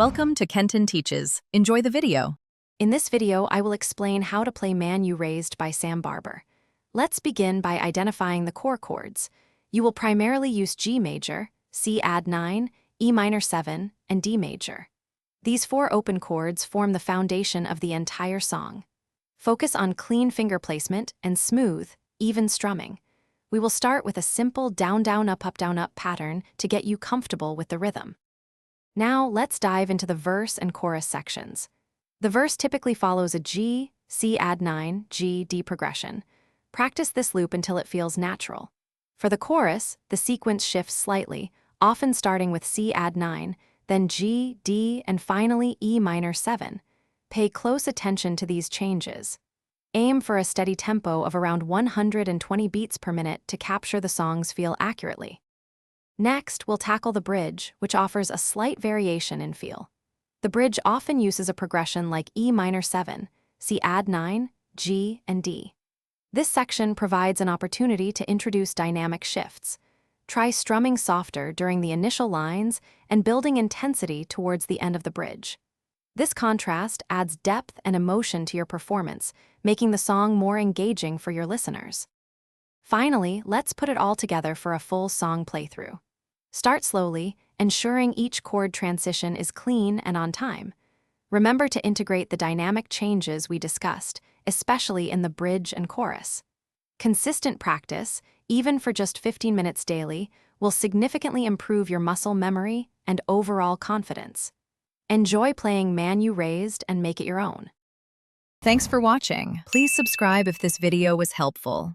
Welcome to Kenton Teaches. Enjoy the video. In this video, I will explain how to play Man You Raised by Sam Barber. Let's begin by identifying the core chords. You will primarily use G major, C add 9, E minor 7, and D major. These four open chords form the foundation of the entire song. Focus on clean finger placement and smooth, even strumming. We will start with a simple down, up, up pattern to get you comfortable with the rhythm. Now, let's dive into the verse and chorus sections. The verse typically follows a G, C add 9, G, D progression. Practice this loop until it feels natural. For the chorus, the sequence shifts slightly, often starting with C add 9, then G, D, and finally E minor 7. Pay close attention to these changes. Aim for a steady tempo of around 120 beats per minute to capture the song's feel accurately. Next, we'll tackle the bridge, which offers a slight variation in feel. The bridge often uses a progression like E minor 7, C add 9, G, and D. This section provides an opportunity to introduce dynamic shifts. Try strumming softer during the initial lines and building intensity towards the end of the bridge. This contrast adds depth and emotion to your performance, making the song more engaging for your listeners. Finally, let's put it all together for a full song playthrough. Start slowly, ensuring each chord transition is clean and on time. Remember to integrate the dynamic changes we discussed, especially in the bridge and chorus. Consistent practice, even for just 15 minutes daily, will significantly improve your muscle memory and overall confidence. Enjoy playing Man You Raised and make it your own. Thanks for watching. Please subscribe if this video was helpful.